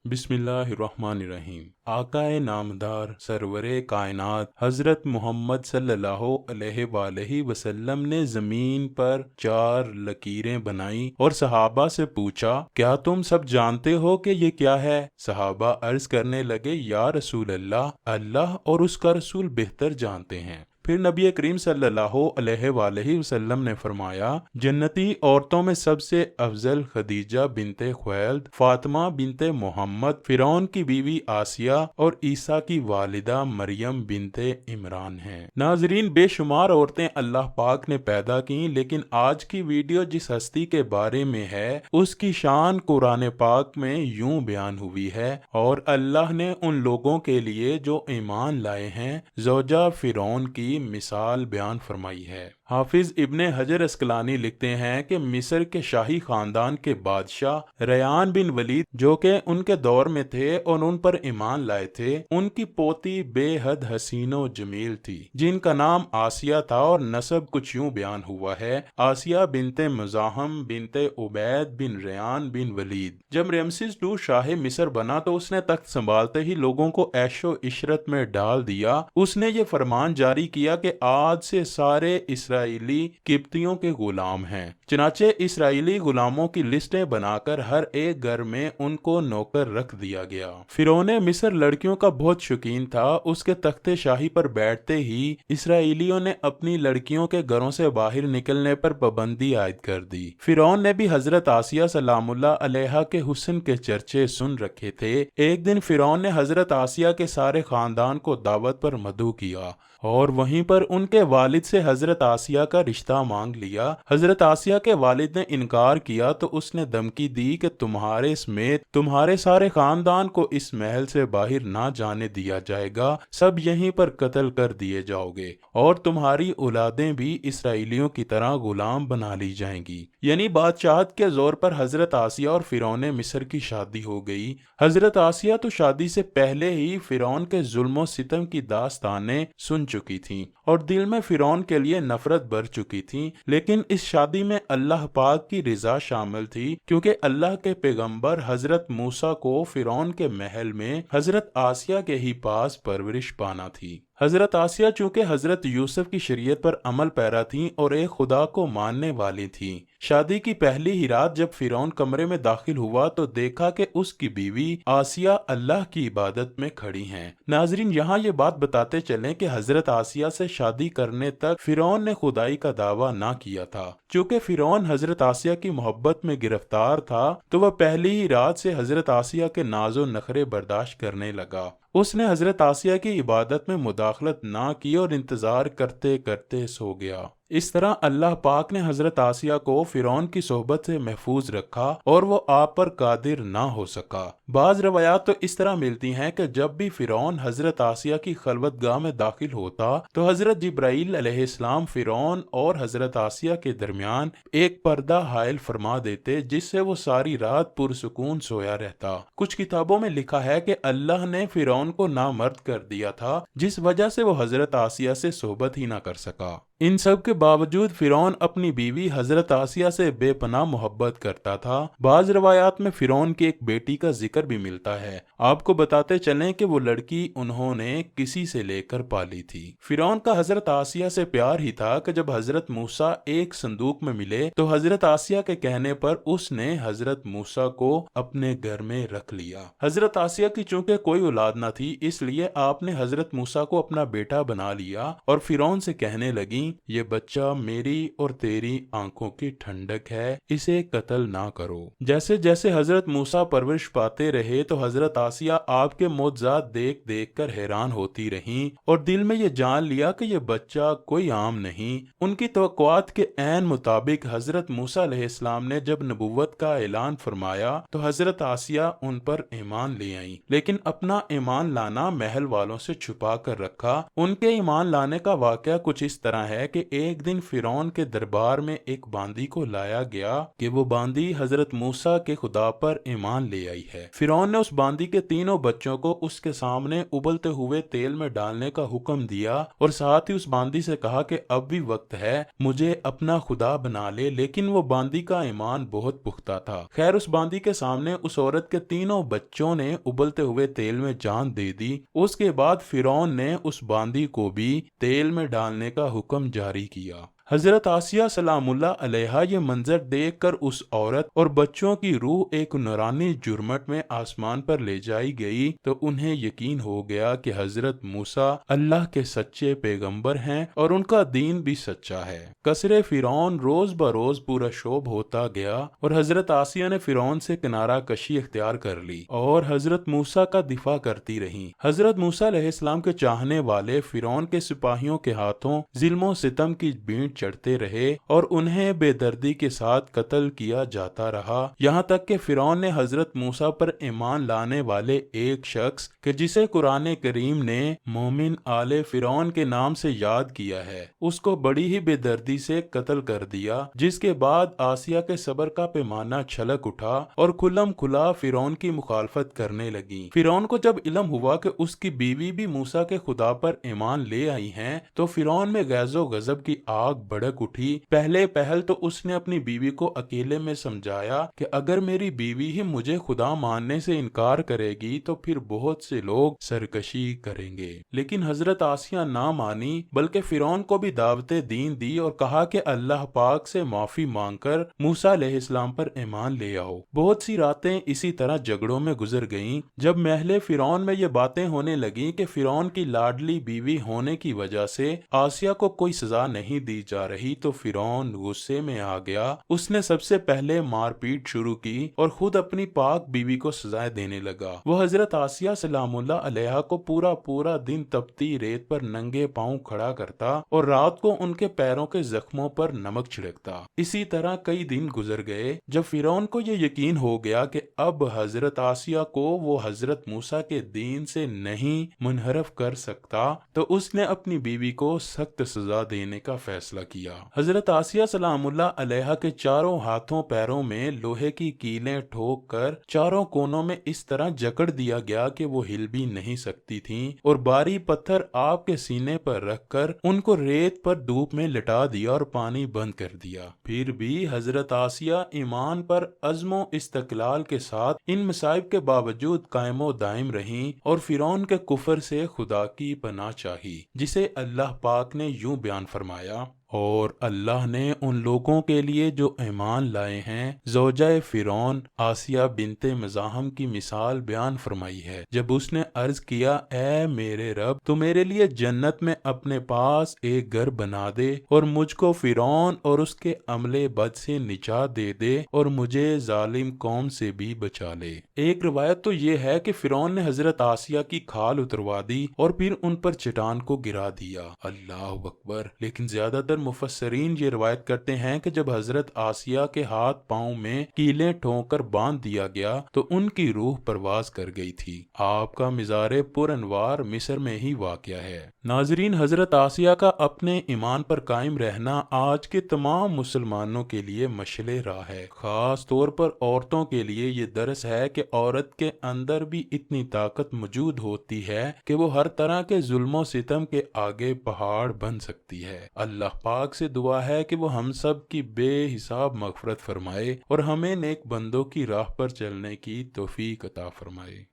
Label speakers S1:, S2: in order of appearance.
S1: بسم اللہ الرحمن الرحیم۔ آقائے نامدار سرور کائنات حضرت محمد صلی اللہ علیہ وآلہ وسلم نے زمین پر 4 لکیریں بنائیں اور صحابہ سے پوچھا، کیا تم سب جانتے ہو کہ یہ کیا ہے؟ صحابہ عرض کرنے لگے، یا رسول اللہ اور اس کا رسول بہتر جانتے ہیں۔ پھر نبی کریم صلی اللہ علیہ وآلہ وسلم نے فرمایا، جنتی عورتوں میں سب سے افضل خدیجہ بنت خویلد، فاطمہ بنت محمد، فرعون کی بیوی آسیہ اور عیسیٰ کی والدہ مریم بنت عمران ہیں۔ ناظرین، بے شمار عورتیں اللہ پاک نے پیدا کیں، لیکن آج کی ویڈیو جس ہستی کے بارے میں ہے اس کی شان قرآن پاک میں یوں بیان ہوئی ہے، اور اللہ نے ان لوگوں کے لیے جو ایمان لائے ہیں زوجہ فرعون کی مثال بیان فرمائی ہے۔ حافظ ابن حجر اسقلانی لکھتے ہیں کہ مصر کے شاہی خاندان کے بادشاہ ریان بن ولید جو کہ ان کے دور میں تھے اور ان پر ایمان لائے تھے، ان کی پوتی بے حد حسین و جمیل تھی جن کا نام آسیہ تھا، اور نسب کچھ یوں بیان ہوا ہے، آسیہ بنت مزاحم بنت عبید بن ریان بن ولید۔ جب رمسیس II شاہ مصر بنا تو اس نے تخت سنبھالتے ہی لوگوں کو عیش و عشرت میں ڈال دیا۔ اس نے یہ فرمان جاری کیا کہ آج سے سارے اسرائیلی قبطیوں کے غلام ہیں۔ چنانچہ اسرائیلی غلاموں کی لسٹیں بنا کر ہر ایک گھر میں ان کو نوکر رکھ دیا گیا۔ فرعون مصر لڑکیوں کا بہت شوقین تھا۔ اس کے تخت شاہی پر بیٹھتے ہی اسرائیلیوں نے اپنی لڑکیوں کے گھروں سے باہر نکلنے پر پابندی عائد کر دی۔ فرعون نے بھی حضرت آسیہ سلام اللہ علیہا کے حسن کے چرچے سن رکھے تھے۔ ایک دن فرعون نے حضرت آسیہ کے سارے خاندان کو دعوت پر مدعو کیا اور وہیں پر ان کے والد سے حضرت آسیہ کا رشتہ مانگ لیا۔ حضرت آسیہ کے والد نے انکار کیا تو اس نے دھمکی دی کہ تمہارے سمیت تمہارے سارے خاندان کو اس محل سے باہر نہ جانے دیا جائے گا، سب یہیں پر قتل کر دیے جاؤ گے، اور تمہاری اولادیں بھی اسرائیلیوں کی طرح غلام بنا لی جائیں گی۔ یعنی بادشاہت کے زور پر حضرت آسیہ اور فرعون مصر کی شادی ہو گئی۔ حضرت آسیہ تو شادی سے پہلے ہی فرعون کے ظلم و ستم کی داستانیں سن چکی تھیں اور دل میں فرعون کے لیے نفرت بھر چکی تھی، لیکن اس شادی میں اللہ پاک کی رضا شامل تھی، کیونکہ اللہ کے پیغمبر حضرت موسیٰ کو فرعون کے محل میں حضرت آسیہ کے ہی پاس پرورش پانا تھی۔ حضرت آسیہ چونکہ حضرت یوسف کی شریعت پر عمل پیرا تھیں اور ایک خدا کو ماننے والی تھیں۔ شادی کی پہلی ہی رات جب فرعون کمرے میں داخل ہوا تو دیکھا کہ اس کی بیوی آسیہ اللہ کی عبادت میں کھڑی ہیں۔ ناظرین، یہاں یہ بات بتاتے چلیں کہ حضرت آسیہ سے شادی کرنے تک فرعون نے خدائی کا دعویٰ نہ کیا تھا۔ چونکہ فرعون حضرت آسیہ کی محبت میں گرفتار تھا تو وہ پہلی ہی رات سے حضرت آسیہ کے ناز و نخرے برداشت کرنے لگا۔ اس نے حضرت آسیہ کی عبادت میں مداخلت نہ کی اور انتظار کرتے کرتے سو گیا۔ اس طرح اللہ پاک نے حضرت آسیہ کو فرعون کی صحبت سے محفوظ رکھا اور وہ آپ پر قادر نہ ہو سکا۔ بعض روایات تو اس طرح ملتی ہیں کہ جب بھی فرعون حضرت آسیہ کی خلوت گاہ میں داخل ہوتا تو حضرت جبرائیل علیہ السلام فرعون اور حضرت آسیہ کے درمیان ایک پردہ حائل فرما دیتے، جس سے وہ ساری رات پرسکون سویا رہتا۔ کچھ کتابوں میں لکھا ہے کہ اللہ نے فرعون کو نامرد کر دیا تھا، جس وجہ سے وہ حضرت آسیہ سے صحبت ہی نہ کر سکا۔ ان سب کے باوجود فرعون اپنی بیوی حضرت آسیہ سے بے پناہ محبت کرتا تھا۔ بعض روایات میں فرعون کی ایک بیٹی کا ذکر بھی ملتا ہے۔ آپ کو بتاتے چلیں کہ وہ لڑکی انہوں نے کسی سے لے کر پالی تھی۔ فرعون کا حضرت آسیہ سے پیار ہی تھا کہ جب حضرت موسیٰ ایک صندوق میں ملے تو حضرت آسیہ کے کہنے پر اس نے حضرت موسیٰ کو اپنے گھر میں رکھ لیا۔ حضرت آسیہ کی چونکہ کوئی اولاد نہ تھی، اس لیے آپ نے حضرت موسیٰ کو اپنا بیٹا بنا لیا اور فرعون سے کہنے لگیں، یہ بچہ میری اور تیری آنکھوں کی ٹھنڈک ہے، اسے قتل نہ کرو۔ جیسے جیسے حضرت موسیٰ پرورش پاتے رہے تو حضرت آسیہ آپ کے معجزات دیکھ دیکھ کر حیران ہوتی رہیں اور دل میں یہ جان لیا کہ یہ بچہ کوئی عام نہیں۔ ان کی توقعات کے عین مطابق حضرت موسیٰ علیہ السلام نے جب نبوت کا اعلان فرمایا تو حضرت آسیہ ان پر ایمان لے آئیں، لیکن اپنا ایمان لانا محل والوں سے چھپا کر رکھا۔ ان کے ایمان لانے کا واقعہ کچھ اس طرح ہے ہے کہ ایک دن فرعون کے دربار میں ایک باندی کو لایا گیا کہ وہ باندی حضرت موسیٰ کے خدا پر ایمان لے آئی ہے۔ فرعون نے اس باندی کے تینوں بچوں کو اس کے سامنے ابلتے ہوئے تیل میں ڈالنے کا حکم دیا اور ساتھ ہی اس باندی سے کہا کہ اب بھی وقت ہے، مجھے اپنا خدا بنا لے، لیکن وہ باندی کا ایمان بہت پختہ تھا۔ خیر، اس باندی کے سامنے اس عورت کے تینوں بچوں نے ابلتے ہوئے تیل میں جان دے دی۔ اس کے بعد فرعون نے اس باندی کو بھی تیل میں ڈالنے کا حکم جاری کیا۔ حضرت آسیہ سلام اللہ علیہا یہ منظر دیکھ کر اس عورت اور بچوں کی روح ایک نورانی جرمٹ میں آسمان پر لے جائی گئی تو انہیں یقین ہو گیا کہ حضرت موسیٰ اللہ کے سچے پیغمبر ہیں اور ان کا دین بھی سچا ہے۔ قصر فرعون روز بروز پورا شوب ہوتا گیا اور حضرت آسیہ نے فرعون سے کنارہ کشی اختیار کر لی اور حضرت موسیٰ کا دفاع کرتی رہیں۔ حضرت موسیٰ علیہ السلام کے چاہنے والے فرعون کے سپاہیوں کے ہاتھوں ظلم و ستم کی بینٹ چڑھتے رہے اور انہیں بے دردی کے ساتھ قتل کیا جاتا رہا، یہاں تک کہ فرعون نے حضرت موسیٰ پر ایمان لانے والے ایک شخص کہ جسے قرآن کریم نے مومن آل فرعون کے نام سے یاد کیا ہے، اس کو بڑی ہی بے دردی سے قتل کر دیا، جس کے بعد آسیہ کے صبر کا پیمانہ چھلک اٹھا اور کھلم کھلا فرعون کی مخالفت کرنے لگی۔ فرعون کو جب علم ہوا کہ اس کی بیوی بھی موسیٰ کے خدا پر ایمان لے آئی ہیں تو فرعون میں غیظ و غضب کی آگ بھڑک اٹھی۔ پہلے پہل تو اس نے اپنی بیوی کو اکیلے میں سمجھایا کہ اگر میری بیوی ہی مجھے خدا ماننے سے انکار کرے گی تو پھر بہت سے لوگ سرکشی کریں گے، لیکن حضرت آسیہ نہ مانی بلکہ فرعون کو بھی دعوت دین دی اور کہا کہ اللہ پاک سے معافی مانگ کر موسیٰ علیہ السلام پر ایمان لے آؤ۔ بہت سی راتیں اسی طرح جھگڑوں میں گزر گئیں۔ جب محل فرعون میں یہ باتیں ہونے لگیں کہ فرعون کی لاڈلی بیوی ہونے کی وجہ سے آسیہ کو کوئی سزا نہیں دی جا رہی تو فرعون غصے میں آ گیا۔ اس نے سب سے پہلے مار پیٹ شروع کی اور خود اپنی پاک بیوی کو سزائیں دینے لگا۔ وہ حضرت آسیہ سلام اللہ علیہا کو پورا دن تپتی ریت پر ننگے پاؤں کھڑا کرتا اور رات کو ان کے پیروں کے زخموں پر نمک چھڑکتا۔ اسی طرح کئی دن گزر گئے۔ جب فرعون کو یہ یقین ہو گیا کہ اب حضرت آسیہ کو وہ حضرت موسیٰ کے دین سے نہیں منحرف کر سکتا تو اس نے اپنی بیوی کو سخت سزا دینے کا فیصلہ کیا۔ حضرت آسیہ سلام اللہ علیہا کے چاروں ہاتھوں پیروں میں لوہے کی کیلیں ٹھوک کر چاروں کونوں میں اس طرح جکڑ دیا گیا کہ وہ ہل بھی نہیں سکتی تھیں اور بھاری پتھر آپ کے سینے پر رکھ کر ان کو ریت پر دھوپ میں لٹا دیا اور پانی بند کر دیا۔ پھر بھی حضرت آسیہ ایمان پر عزم و استقلال کے ساتھ ان مصائب کے باوجود قائم و دائم رہیں اور فرعون کے کفر سے خدا کی پناہ چاہی، جسے اللہ پاک نے یوں بیان فرمایا: اور اللہ نے ان لوگوں کے لیے جو ایمان لائے ہیں زوجہ فرعون آسیہ بنت مزاحم کی مثال بیان فرمائی ہے۔ جب اس نے عرض کیا: اے میرے رب، تو میرے لیے جنت میں اپنے پاس ایک گھر بنا دے اور مجھ کو فرعون اور اس کے عملے بد سے نجات دے دے اور مجھے ظالم قوم سے بھی بچا لے۔ ایک روایت تو یہ ہے کہ فرعون نے حضرت آسیہ کی کھال اتروا دی اور پھر ان پر چٹان کو گرا دیا۔ اللہ اکبر! لیکن زیادہ تر مفسرین یہ روایت کرتے ہیں کہ جب حضرت آسیہ کے ہاتھ پاؤں میں کیلیں ٹھونک کر باندھ دیا گیا تو ان کی روح پرواز کر گئی تھی۔ آپ کا مزار پر انوار مصر میں ہی واقع ہے۔ ناظرین، حضرت آسیہ کا اپنے ایمان پر قائم رہنا آج کے تمام مسلمانوں کے لیے مشعل راہ ہے۔ خاص طور پر عورتوں کے لیے یہ درس ہے کہ عورت کے اندر بھی اتنی طاقت موجود ہوتی ہے کہ وہ ہر طرح کے ظلم و ستم کے آگے پہاڑ بن سکتی ہے۔ اللہ پاک سے دعا ہے کہ وہ ہم سب کی بے حساب مغفرت فرمائے اور ہمیں نیک بندوں کی راہ پر چلنے کی توفیق عطا فرمائے۔